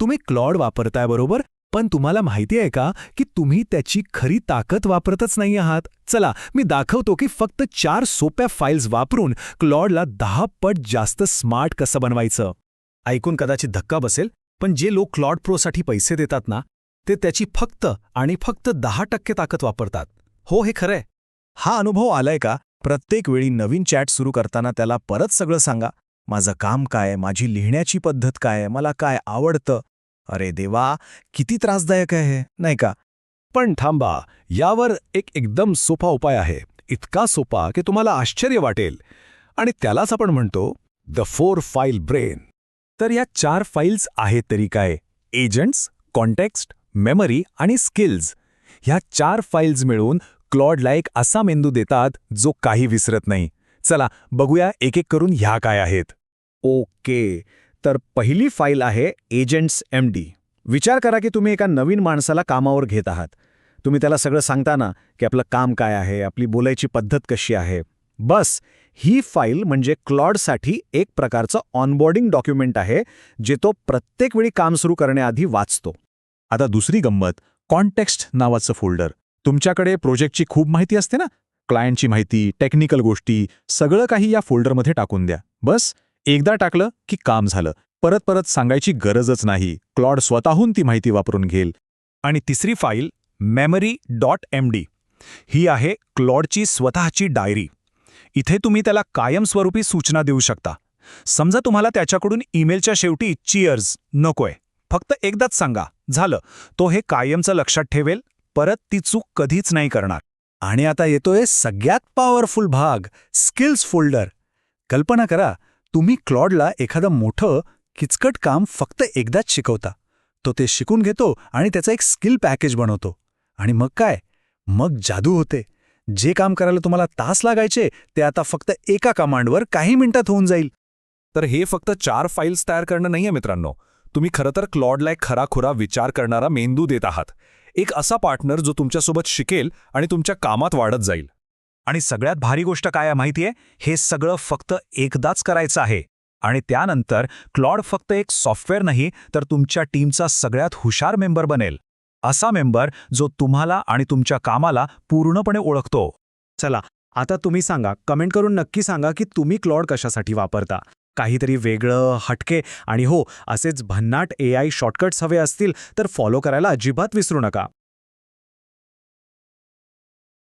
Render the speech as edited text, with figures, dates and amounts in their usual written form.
तुम्ही क्लॉड वापरताय बरोबर, पण तुम्हाला माहिती आहे का की तुम्ही त्याची खरी ताकद वापरतच नाही आहात. चला मी दाखवतो की फक्त 4 सोप्या फाईल्स वापरून क्लॉडला 10 पट जास्त स्मार्ट कसं बनवायचं. ऐकून कदाचित धक्का बसेल, पण जे लोक क्लॉड प्रोसाठी पैसे देतात ना, ते त्याची फक्त आणि फक्त 10% ताकद वापरतात. हो, हे खरंय. हा अनुभव आलाय का? प्रत्येक वेळी नवीन चॅट सुरू करताना त्याला परत सगळं सांगा. माझं काम काय, माझी लिहिण्याची पद्धत काय, मला काय आवडतं. अरे देवा, किती त्रासदायक आहे, नाही का? पण थांबा, यावर एक एकदम सोपा उपाय आहे. इतका सोपा की तुम्हाला आश्चर्य वाटेल. आणि त्यालाच आपण म्हणतो द 4 फाईल ब्रेन. तर या 4 फाईल्स आहेत तरी काय? एजंट्स, कॉन्टेक्स्ट, मेमरी आणि स्किल्स. ह्या 4 फाईल्स मिळून क्लॉडला एक असा मेंदू देतात जो काही विसरत नाही. चला बघूया एक एक करून ह्या काय आहेत. ओके, तर पहिली फाईल आहे एजंट्स MD. विचार करा की तुम्ही एका नवीन माणसाला कामावर घेत आहात. तुम्ही त्याला सगळं सांगता ना की आपलं काम काय आहे, आपली बोलायची पद्धत कशी आहे. बस ही फाईल म्हणजे क्लॉडसाठी एक प्रकारचं ऑनबोर्डिंग डॉक्युमेंट आहे, जे तो प्रत्येक वेळी काम सुरू करण्याआधी वाचतो. आता दुसरी गंमत, कॉन्टेक्स्ट नावाचं फोल्डर. तुमच्याकडे प्रोजेक्टची खूप माहिती असते ना, क्लायंटची माहिती, टेक्निकल गोष्टी, सगळं काही या फोल्डरमध्ये टाकून द्या. बस एकदा टाकलं की काम झालं. परत परत सांगायची गरजच नाही. क्लॉड स्वतःहून ती माहिती वापरून घेईल. आणि तिसरी फाईल memory.md. ही आहे क्लॉडची स्वतःची डायरी. इथे तुम्ही त्याला कायमस्वरूपी सूचना देऊ शकता. समजा तुम्हाला त्याच्याकडून ईमेलच्या शेवटी चीअर्स नकोय, फक्त एकदाच सांगा, झालं. तो हे कायमचं लक्षात ठेवेल, परत ती चूक कधीच नाही करणार. आणि आता येतोय सगळ्यात पॉवरफुल भाग, स्किल्स फोल्डर. कल्पना करा, तुम्ही क्लॉडला एखादं मोठं किचकट काम फक्त एकदाच शिकवता. तो ते शिकून घेतो आणि त्याचं एक स्किल पॅकेज बनवतो. आणि मग काय? मग जादू होते. जे काम करायला तुम्हाला तास लागायचे ते आता फक्त एका कमांडवर काही मिनिटात होऊन जाईल. तर हे फक्त 4 फाईल्स तयार करणं नाहीये मित्रांनो. तुम्ही खरं तर क्लॉडला एक खराखुरा विचार करणारा मेंदू देत आहात. एक असा पार्टनर जो तुमच्यासोबत शिकेल आणि तुमच्या कामात वाढत जाईल. आणि सगळ्यात भारी गोष्ट काय आहे माहितीये? हे सगळं फक्त एकदाच करायचं आहे. आणि त्यानंतर क्लॉड फक्त एक सॉफ्टवेअर नाही, तर तुमच्या टीमचा सगळ्यात हुशार मेंबर बनेल. असा मेंबर जो तुम्हाला आणि तुमच्या कामाला पूर्णपणे ओळखतो. चला, आता तुम्ही सांगा, कमेंट करून नक्की सांगा की तुम्ही क्लॉड कशासाठी वापरता. काहीतरी वेगळं, हटके आणि हो, असेच भन्नाट AI शॉर्टकट्स हवे असतील तर फॉलो करायला अजिबात विसरू नका.